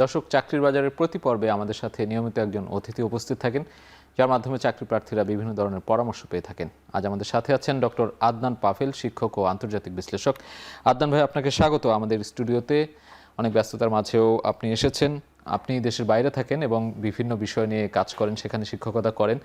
দর্শক, চাকরির বাজারের প্রতি পর্বে আমাদের সাথে নিয়মিত একজন অতিথি উপস্থিত থাকেন, যার মাধ্যমে চাকরি প্রার্থীরা বিভিন্ন ধরনের পরামর্শ পেয়ে থাকেন। আজ আমাদের সাথে আছেন ডক্টর আদনান পাফেল, শিক্ষক ও আন্তর্জাতিক বিশ্লেষক। আদনান ভাই, আপনাকে স্বাগত আমাদের স্টুডিওতে। অনেক ব্যস্ততার মাঝেও আপনি এসেছেন। আপনি দেশের বাইরে থাকেন এবং বিভিন্ন বিষয় নিয়ে কাজ করেন, সেখানে শিক্ষকতা করেন।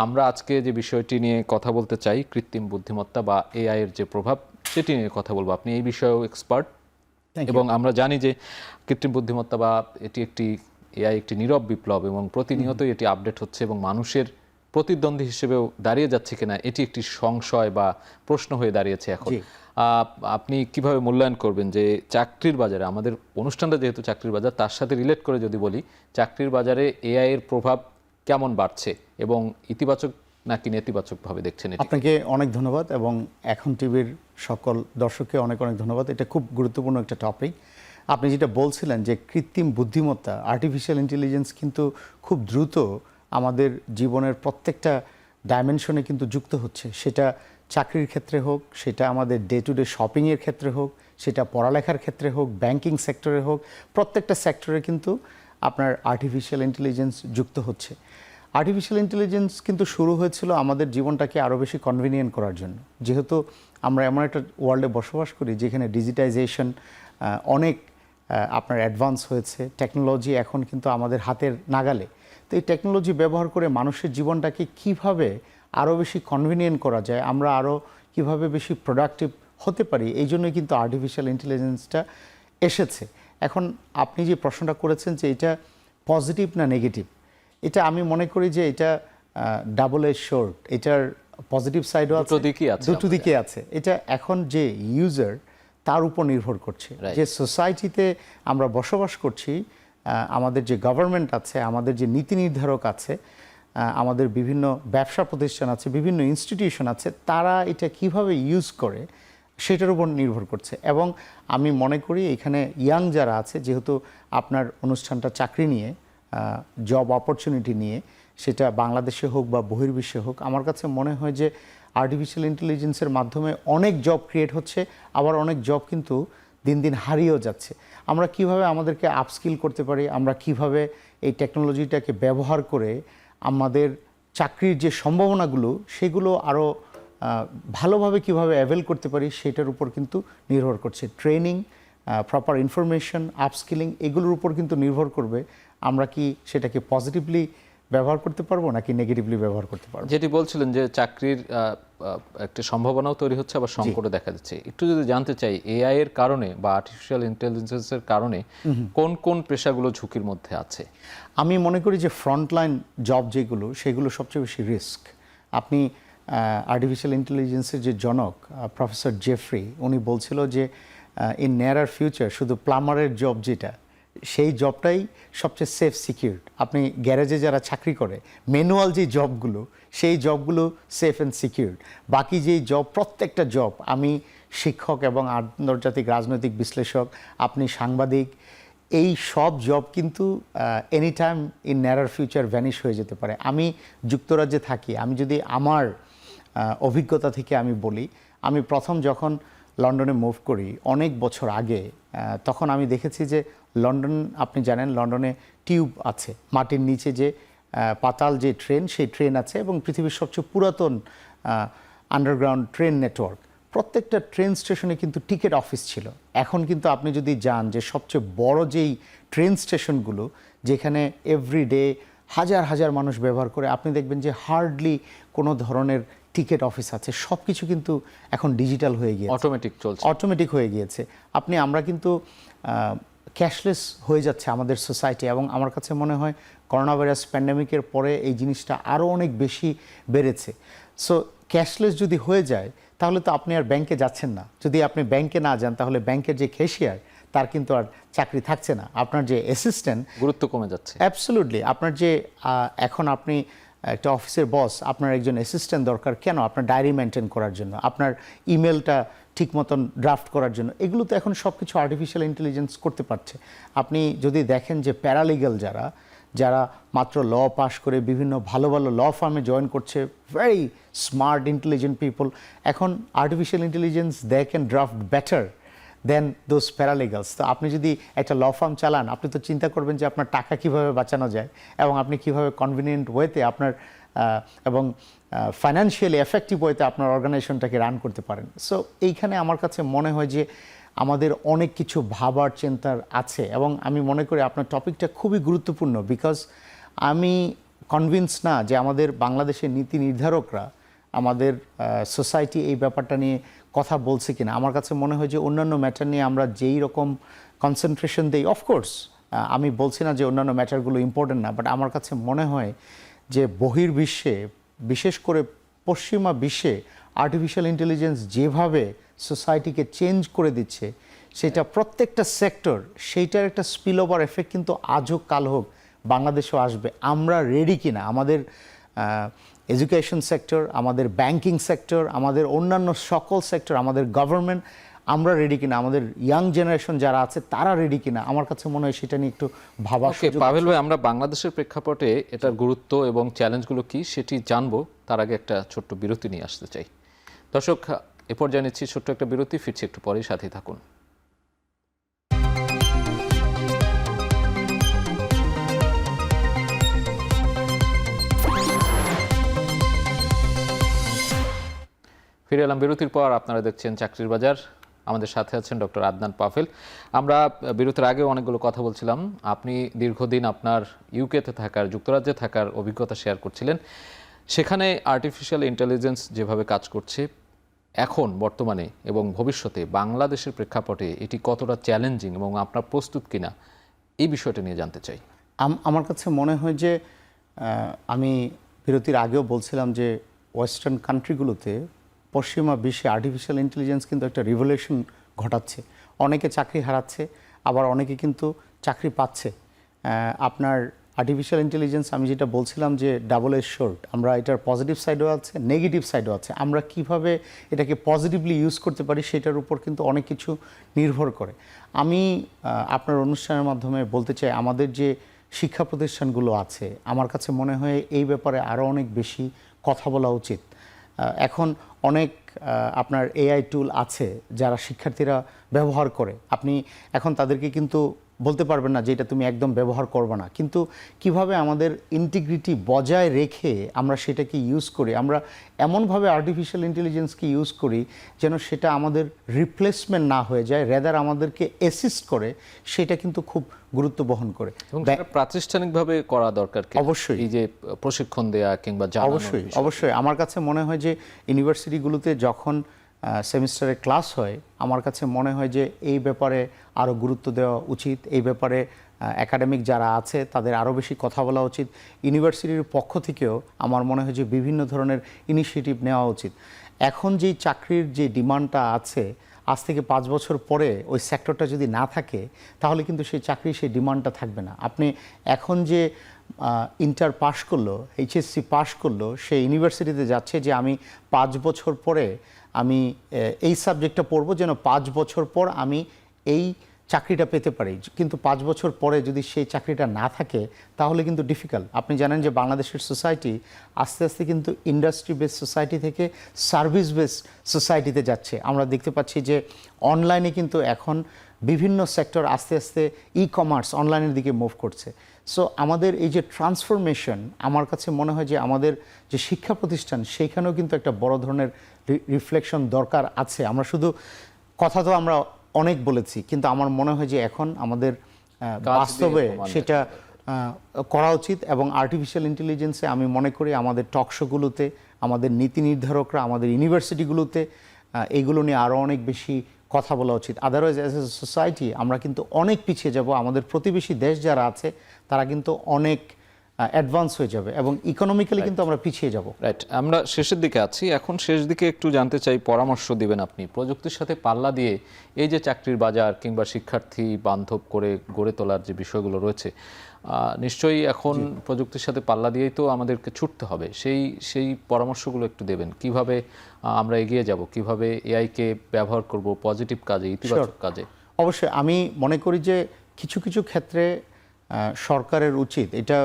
আমরা আজকে যে বিষয়টি নিয়ে কথা বলতে চাই, কৃত্রিম বুদ্ধিমত্তা বা এআই এর যে প্রভাব, সেটি নিয়ে কথা বলবো। আপনি এই বিষয়েও এক্সপার্ট এবং আমরা জানি যে কৃত্রিম বুদ্ধিমত্তা বা এআই একটি নীরব বিপ্লব এবং প্রতিনিয়তই এটি আপডেট হচ্ছে এবং মানুষের প্রতিদ্বন্দ্বী হিসেবেও দাঁড়িয়ে যাচ্ছে কিনা এটি একটি সংশয় বা প্রশ্ন হয়ে দাঁড়িয়েছে এখন। আপনি কিভাবে মূল্যায়ন করবেন যে চাকরির বাজারে, আমাদের অনুষ্ঠানটা যেহেতু চাকরির বাজার, তার সাথে রিলেট করে যদি বলি, চাকরির বাজারে এআই এর প্রভাব কেমন বাড়ছে এবং ইতিবাচক নাকি নেতিবাচকভাবে দেখছেন? আপনাকে অনেক ধন্যবাদ এবং এখন টিভির সকল দর্শককে অনেক অনেক ধন্যবাদ। এটা খুব গুরুত্বপূর্ণ একটা টপিক। আপনি যেটা বলছিলেন যে কৃত্রিম বুদ্ধিমত্তা, আর্টিফিশিয়াল ইন্টেলিজেন্স কিন্তু খুব দ্রুত আমাদের জীবনের প্রত্যেকটা ডাইমেনশনে কিন্তু যুক্ত হচ্ছে। সেটা চাকরির ক্ষেত্রে হোক, সেটা আমাদের ডে টু ডে শপিংয়ের ক্ষেত্রে হোক, সেটা পড়ালেখার ক্ষেত্রে হোক, ব্যাংকিং সেক্টরে হোক, প্রত্যেকটা সেক্টরে কিন্তু আপনার আর্টিফিশিয়াল ইন্টেলিজেন্স যুক্ত হচ্ছে। আর্টিফিশিয়াল ইন্টেলিজেন্স কিন্তু শুরু হয়েছিল আমাদের জীবনটাকে আরও বেশি কনভিনিয়েন্ট করার জন্য। যেহেতু আমরা এমন একটা ওয়ার্ল্ডে বসবাস করি যেখানে ডিজিটাইজেশন অনেক আপনার অ্যাডভান্স হয়েছে, টেকনোলজি এখন কিন্তু আমাদের হাতের নাগালে। তো এই টেকনোলজি ব্যবহার করে মানুষের জীবনটাকে কিভাবে আরও বেশি কনভিনিয়েন্ট করা যায়, আমরা আরও কিভাবে বেশি প্রোডাক্টিভ হতে পারি, এই জন্যই কিন্তু আর্টিফিশিয়াল ইন্টেলিজেন্সটা এসেছে। এখন আপনি যে প্রশ্নটা করেছেন যে এটা পজিটিভ না নেগেটিভ, এটা আমি মনে করি যে এটা ডাবল এজ শর্ট। এটার পজিটিভ সাইডও আছে, দুটো দিকে আছে। এটা এখন যে ইউজার তার উপর নির্ভর করছে। যে সোসাইটিতে আমরা বসবাস করছি, আমাদের যে গভর্নমেন্ট আছে, আমাদের যে নীতি নির্ধারক আছে, আমাদের বিভিন্ন ব্যবসা প্রতিষ্ঠান আছে, বিভিন্ন ইনস্টিটিউশন আছে, তারা এটা কিভাবে ইউজ করে সেটার উপর নির্ভর করছে। এবং আমি মনে করি এখানে ইয়াং যারা আছে, যেহেতু আপনার অনুষ্ঠানটা চাকরি নিয়ে, জব অপরচুনিটি নিয়ে, সেটা বাংলাদেশে হোক বা বহির্বিশ্বে হোক, আমার কাছে মনে হয় যে আর্টিফিশিয়াল ইন্টেলিজেন্সের মাধ্যমে অনেক জব ক্রিয়েট হচ্ছে, আবার অনেক জব কিন্তু দিন দিন হারিয়েও যাচ্ছে। আমরা কিভাবে আমাদেরকে আপস্কিল করতে পারি, আমরা কিভাবে এই টেকনোলজিটাকে ব্যবহার করে আমাদের চাকরির যে সম্ভাবনাগুলো সেগুলো আরও ভালোভাবে কিভাবে অ্যাভেল করতে পারি, সেটার উপর কিন্তু নির্ভর করছে। ট্রেনিং, প্রপার ইনফরমেশন, আপস্কিলিং, এগুলোর উপর কিন্তু নির্ভর করবে আমরা কি সেটাকে পজিটিভলি ব্যবহার করতে পারবো নাকি নেগেটিভলি ব্যবহার করতে পারবো। যেটি বলছিলেন যে চাকরির একটা সম্ভাবনাও তৈরি হচ্ছে, আবার সংকটও দেখা যাচ্ছে। একটু যদি জানতে চাই, এআই এর কারণে বা আর্টিফিশিয়াল ইন্টেলিজেন্সের কারণে কোন কোন পেশাগুলো ঝুঁকির মধ্যে আছে? আমি মনে করি যে ফ্রন্টলাইন জব যেগুলো, সেগুলো সবচেয়ে বেশি রিস্ক। আপনি আর্টিফিশিয়াল ইন্টেলিজেন্সের যে জনক প্রফেসর জেফ্রি, উনি বলছিল যে ইন নিয়ারার ফিউচার শুধু প্লাম্বারের জব যেটা, সেই জবটাই সবচেয়ে সেফ সিকিউরড। আপনি গ্যারেজে যারা চাকরি করে, ম্যানুয়াল যে জবগুলো, সেই জবগুলো সেফ অ্যান্ড সিকিউরড। বাকি যেই জব, প্রত্যেকটা জব, আমি শিক্ষক এবং আন্তর্জাতিক রাজনৈতিক বিশ্লেষক, আপনি সাংবাদিক, এই সব জব কিন্তু any time in নিয়ারার future vanish হয়ে যেতে পারে। আমি যুক্তরাজ্যে থাকি, আমি যদি আমার অভিজ্ঞতা থেকে আমি বলি, আমি প্রথম যখন লন্ডনে মুভ করি অনেক বছর আগে, তখন আমি দেখেছি যে লন্ডন, আপনি জানেন লন্ডনে টিউব আছে, মাটির নিচে যে পাতাল যে ট্রেন, সেই ট্রেন আছে এবং পৃথিবীর সবচেয়ে পুরাতন আন্ডারগ্রাউন্ড ট্রেন নেটওয়ার্ক। প্রত্যেকটা ট্রেন স্টেশনে কিন্তু টিকিট অফিস ছিল। এখন কিন্তু আপনি যদি যান যে সবচেয়ে বড় যেই ট্রেন স্টেশনগুলো, যেখানে এভরিডে হাজার হাজার মানুষ ব্যবহার করে, আপনি দেখবেন যে হার্ডলি কোনো ধরনের টিকিট অফিস আছে। সব কিছু কিন্তু এখন ডিজিটাল হয়ে গিয়েছে, অটোমেটিক হয়ে গিয়েছে। আমরা কিন্তু ক্যাশলেস হয়ে যাচ্ছে আমাদের সোসাইটি, এবং আমার কাছে মনে হয় করোনা ভাইরাস প্যান্ডেমিকের পরে এই জিনিসটা আরও অনেক বেশি বেড়েছে। সো ক্যাশলেস যদি হয়ে যায়, তাহলে তো আপনি আর ব্যাংকে যাচ্ছেন না। যদি আপনি ব্যাংকে না যান, তাহলে ব্যাংকের যে ক্যাশিয়ার, তার কিন্তু আর চাকরি থাকছে না। আপনার যে অ্যাসিস্ট্যান্ট, গুরুত্ব কমে যাচ্ছে। অ্যাবসলিউটলি। আপনার যে এখন আপনি একটা অফিসের বস, আপনার একজন অ্যাসিস্ট্যান্ট দরকার। কেন? আপনার ডায়েরি মেনটেন করার জন্য, আপনার ইমেলটা ঠিক মতন ড্রাফট করার জন্য। এগুলো তো এখন সব কিছু আর্টিফিশিয়াল ইন্টেলিজেন্স করতে পারছে। আপনি যদি দেখেন যে প্যারালিগাল যারা মাত্র ল পাস করে বিভিন্ন ভালো ভালো ল ফার্মে জয়েন করছে, ভেরি স্মার্ট ইন্টেলিজেন্ট পিপল, এখন artificial intelligence they can draft better than those paralegals. তো আপনি যদি একটা ল ফার্ম চালান, আপনি তো চিন্তা করবেন যে আপনার টাকা কিভাবে বাঁচানো যায় এবং আপনি কিভাবে কনভিনিয়েন্ট ওয়েতে আপনার এবং ফাইন্যান্সিয়ালি এফেক্টিভ ওয়েতে আপনার অর্গানাইজেশনটাকে রান করতে পারেন। সো এইখানে আমার কাছে মনে হয় যে আমাদের অনেক কিছু ভাবার চিন্তার আছে, এবং আমি মনে করি আপনার টপিকটা খুবই গুরুত্বপূর্ণ, বিকজ আমি কনভিন্স না যে আমাদের বাংলাদেশের নীতি নির্ধারকরা, আমাদের সোসাইটি এই ব্যাপারটা নিয়ে কথা বলছে কিনা। আমার কাছে মনে হয় যে অন্যান্য ম্যাটার নিয়ে আমরা যেই রকম কনসেন্ট্রেশন দিই, অফকোর্স আমি বলছি না যে অন্যান্য ম্যাটারগুলো ইম্পর্টেন্ট না, বাট আমার কাছে মনে হয় যে বহির্বিশ্বে, বিশেষ করে পশ্চিমা বিশ্বে আর্টিফিশিয়াল ইন্টেলিজেন্স যেভাবে সোসাইটিকে চেঞ্জ করে দিচ্ছে, সেটা প্রত্যেকটা সেক্টর, সেইটার একটা স্পিল ওভার এফেক্ট কিন্তু আজ হোক কাল হোক বাংলাদেশেও আসবে। আমরা রেডি কিনা, আমাদের এডুকেশন সেক্টর, আমাদের ব্যাংকিং সেক্টর, আমাদের অন্যান্য সকল সেক্টর, আমাদের গভর্নমেন্ট, আমরা রেডি কিনা, আমাদের ইয়াং জেনারেশন যারা আছে তারা রেডি কিনা, আমার কাছে মনে হয় সেটা নিয়ে একটু ভাবা। পাভেল ভাই, আমরা বাংলাদেশের প্রেক্ষাপটে এটার গুরুত্ব এবং চ্যালেঞ্জগুলো কি সেটি জানবো, তার আগে একটা ছোট্ট বিরতি নিয়ে আসতে চাই। দর্শক, এ পর্যায়ে নিচ্ছি ছোট্ট একটা বিরতি, ফিরছি একটু পরেই, সাথেই থাকুন। ফিরে এলাম বিরতির পর। আপনারা দেখছেন চাকরির বাজার, আমাদের সাথে আছেন ডক্টর আদনান পাফেল। আমরা বিরতির আগে অনেকগুলো কথা বলছিলাম। আপনি দীর্ঘদিন আপনার ইউকেতে থাকার, যুক্তরাজ্যে থাকার অভিজ্ঞতা শেয়ার করছিলেন। সেখানে আর্টিফিশিয়াল ইন্টেলিজেন্স যেভাবে কাজ করছে এখন বর্তমানে এবং ভবিষ্যতে বাংলাদেশের প্রেক্ষাপটে এটি কতটা চ্যালেঞ্জিং এবং আপনার প্রস্তুত কিনা, এই বিষয়টা নিয়ে জানতে চাই। আমার কাছে মনে হয় যে আমি বিরতির আগেও বলছিলাম যে ওয়েস্টার্ন কান্ট্রিগুলোতে, পশ্চিমা বিশ্বে আর্টিফিশিয়াল ইন্টেলিজেন্স কিন্তু একটা রিভলিউশন ঘটাচ্ছে। অনেকে চাকরি হারাচ্ছে, আবার অনেকে কিন্তু চাকরি পাচ্ছে। আপনার আর্টিফিশিয়াল ইন্টেলিজেন্স, আমি যেটা বলছিলাম যে ডাবল এজ শোর্ড, আমরা এটার পজিটিভ সাইডও আছে, নেগেটিভ সাইডও আছে। আমরা কিভাবে এটাকে পজিটিভলি ইউজ করতে পারি সেটার উপর কিন্তু অনেক কিছু নির্ভর করে। আমি আপনার অনুষ্ঠানের মাধ্যমে বলতে চাই, আমাদের যে শিক্ষা প্রতিষ্ঠানগুলো আছে, আমার কাছে মনে হয় এই ব্যাপারে আরও অনেক বেশি কথা বলা উচিত। এখন অনেক আপনার এআই টুল আছে যারা শিক্ষার্থীরা ব্যবহার করে। আপনি এখন তাদেরকে কিন্তু বলতে পারবেন না যে এটা তুমি একদম ব্যবহার করবে না, কিন্তু কিভাবে আমাদের ইন্টিগ্রিটি বজায় রেখে আমরা সেটাকে ইউজ করি, আমরা এমনভাবে আর্টিফিশিয়াল ইন্টেলিজেন্সকে ইউজ করি যেন সেটা আমাদের রিপ্লেসমেন্ট না হয়ে যায়, রেদার আমাদেরকে অ্যাসিস্ট করে, সেটা কিন্তু খুব গুরুত্ব বহন করে। এবং প্রাতিষ্ঠানিকভাবে করা দরকার অবশ্যই, এই যে প্রশিক্ষণ দেয়া কিংবা অবশ্যই অবশ্যই আমার কাছে মনে হয় যে ইউনিভার্সিটিগুলোতে যখন সেমিস্টারে ক্লাস হয়, আমার কাছে মনে হয় যে এই ব্যাপারে আরও গুরুত্ব দেওয়া উচিত। এই ব্যাপারে একাডেমিক যারা আছে তাদের আরও বেশি কথা বলা উচিত। ইউনিভার্সিটির পক্ষ থেকেও আমার মনে হয় যে বিভিন্ন ধরনের ইনিশিয়েটিভ নেওয়া উচিত। এখন যেই চাকরির যে ডিমান্ডটা আছে, আজ থেকে 5 বছর পরে ওই সেক্টরটা যদি না থাকে, তাহলে কিন্তু সেই চাকরি, সেই ডিমান্ডটা থাকবে না। আপনি এখন যে ইন্টার পাশ করলো, এইচএসসি পাশ করলো, সে ইউনিভার্সিটিতে যাচ্ছে যে আমি 5 বছর পরে আমি এই সাবজেক্টটা পড়বো যেন 5 বছর পর আমি এই চাকরিটা পেতে পারি। কিন্তু 5 বছর পরে যদি সেই চাকরিটা না থাকে, তাহলে কিন্তু ডিফিকাল্ট। আপনি জানেন যে বাংলাদেশের সোসাইটি আস্তে আস্তে কিন্তু ইন্ডাস্ট্রি বেস সোসাইটি থেকে সার্ভিস বেস সোসাইটিতে যাচ্ছে। আমরা দেখতে পাচ্ছি যে অনলাইনে কিন্তু এখন বিভিন্ন সেক্টর আস্তে আস্তে ই কমার্স, অনলাইনের দিকে মুভ করছে। সো আমাদের এই যে ট্রান্সফরমেশন, আমার কাছে মনে হয় যে আমাদের যে শিক্ষা প্রতিষ্ঠান, সেইখানেও কিন্তু একটা বড় ধরনের রিফ্লেকশন দরকার আছে। আমরা শুধু কথা তো আমরা অনেক বলেছি, কিন্তু আমার মনে হয় যে এখন আমাদের বাস্তবে সেটা করা উচিত। এবং আর্টিফিশিয়াল ইন্টেলিজেন্সে আমি মনে করি আমাদের টকশোগুলোতে, আমাদের নীতি নির্ধারকরা, আমাদের ইউনিভার্সিটিগুলোতে এইগুলো নিয়ে আরও অনেক বেশি কথা বলা উচিত। আদারওয়াইজ অ্যাজ এ সোসাইটি আমরা কিন্তু অনেক পিছিয়ে যাব। আমাদের প্রতিবেশী দেশ যারা আছে তারা কিন্তু অনেক অ্যাডভান্স হয়ে যাবে এবং ইকোনমিক্যালি কিন্তু আমরা পিছিয়ে যাব। রাইট, আমরা শেষের দিকে আছি। এখন শেষ দিকে একটু জানতে চাই, পরামর্শ দিবেন আপনি প্রযুক্তির সাথে পাল্লা দিয়ে এই যে চাকরির বাজার কিংবা শিক্ষার্থী বান্ধব করে গড়ে তোলার যে বিষয়গুলো রয়েছে, নিশ্চয়ই এখন প্রযুক্তির সাথে পাল্লা দিয়েই তো আমাদেরকে ছুটতে হবে। সেই পরামর্শগুলো একটু দেবেন, কিভাবে আমরা এগিয়ে যাব, কিভাবে এআইকে ব্যবহার করব পজিটিভ কাজে, ইতিবাচক কাজে। অবশ্যই আমি মনে করি যে কিছু কিছু ক্ষেত্রে সরকারের উচিত, এটা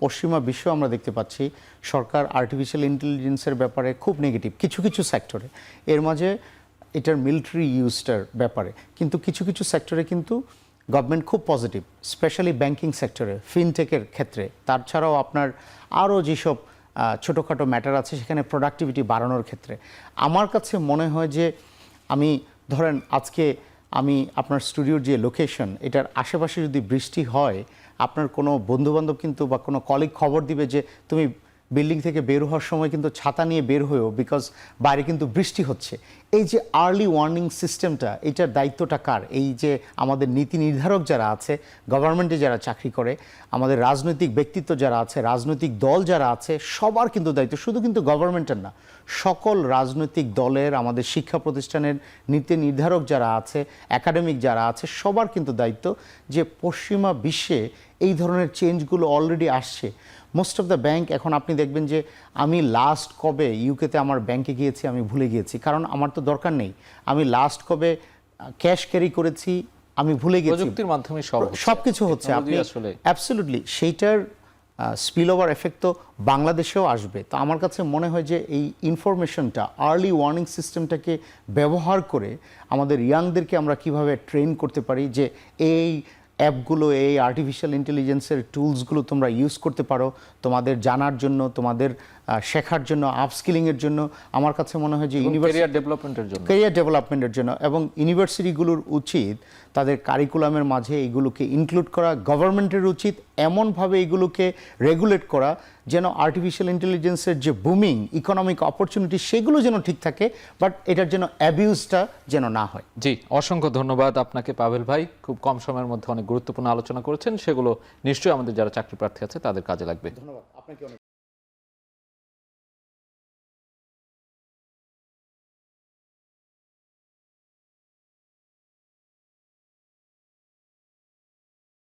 পশ্চিমা বিশ্ব আমরা দেখতে পাচ্ছি, সরকার আর্টিফিশিয়াল ইন্টেলিজেন্সের ব্যাপারে খুব নেগেটিভ কিছু কিছু সেক্টরে। এর মাঝে এটার মিলিটারি ইউজটার ব্যাপারে, কিন্তু কিছু কিছু সেক্টরে কিন্তু গভর্নমেন্ট খুব পজিটিভ, স্পেশালি ব্যাংকিং সেক্টরে, ফিনটেকের ক্ষেত্রে। তাছাড়াও আপনার আরও যেসব ছোটোখাটো ম্যাটার আছে সেখানে প্রোডাক্টিভিটি বাড়ানোর ক্ষেত্রে আমার কাছে মনে হয় যে আমি ধরেন আজকে আমি আপনার স্টুডিওর যে লোকেশন এটার আশেপাশে যদি বৃষ্টি হয়, আপনার কোনো বন্ধুবান্ধব কিন্তু বা কোনো কলিগ খবর দিবে যে তুমি বিল্ডিং থেকে বের হওয়ার সময় কিন্তু ছাতা নিয়ে বের হয়েও, বিকজ বাইরে কিন্তু বৃষ্টি হচ্ছে। এই যে আর্লি ওয়ার্নিং সিস্টেমটা, এটার দায়িত্বটা কার? এই যে আমাদের নীতি নির্ধারক যারা আছে, গভর্নমেন্টে যারা চাকরি করে, আমাদের রাজনৈতিক ব্যক্তিত্ব যারা আছে, রাজনৈতিক দল যারা আছে, সবার কিন্তু দায়িত্ব, শুধু কিন্তু গভর্নমেন্টের না, সকল রাজনৈতিক দলের, আমাদের শিক্ষা প্রতিষ্ঠানের নীতি নির্ধারক যারা আছে, একাডেমিক যারা আছে, সবার কিন্তু দায়িত্ব যে পশ্চিমা বিশ্বে এই ধরনের চেঞ্জগুলো অলরেডি আসছে। মোস্ট অফ দ্য ব্যাংক, এখন আপনি দেখবেন যে আমি লাস্ট কবে ইউকেতে আমার ব্যাংকে গিয়েছি আমি ভুলে গিয়েছি, কারণ আমার তো দরকার নেই। আমি লাস্ট কবে ক্যাশ ক্যারি করেছি আমি ভুলে গেছি। প্রযুক্তির মাধ্যমে সব কিছু হচ্ছে, আপনি অ্যাবসলিউটলি সেইটার স্পিল ওভার এফেক্ট তো বাংলাদেশেও আসবে। তো আমার কাছে মনে হয় যে এই ইনফরমেশনটা, আর্লি ওয়ার্নিং সিস্টেমটাকে ব্যবহার করে আমাদের ইয়াংদেরকে আমরা কিভাবে ট্রেন করতে পারি যে এই অ্যাপগুলো, এই আর্টিফিশিয়াল ইন্টেলিজেন্সের টুলসগুলো তোমরা ইউজ করতে পারো তোমাদের জানার জন্য, তোমাদের শেখার জন্য, আপস্কিলিংয়ের জন্য। আমার কাছে মনে হয় যে ক্যারিয়ার ডেভেলপমেন্টের জন্য এবং ইউনিভার্সিটিগুলোর উচিত তাদের কারিকুলামের মাঝে এগুলোকে ইনক্লুড করা, গভর্নমেন্টের উচিত এমনভাবে এগুলোকে রেগুলেট করা যেন আর্টিফিশিয়াল ইন্টেলিজেন্সের যে বুমিং ইকোনমিক অপরচুনিটি সেগুলো যেন ঠিক থাকে, বাট এটার জন্য অ্যাবিউজটা যেন না হয়। জি, অসংখ্য ধন্যবাদ আপনাকে পাভেল ভাই। খুব কম সময়ের মধ্যে অনেক গুরুত্বপূর্ণ আলোচনা করেছেন, সেগুলো নিশ্চয়ই আমাদের যারা চাকরি প্রার্থী আছে তাদের কাজে লাগবে। ধন্যবাদ আপনাকে।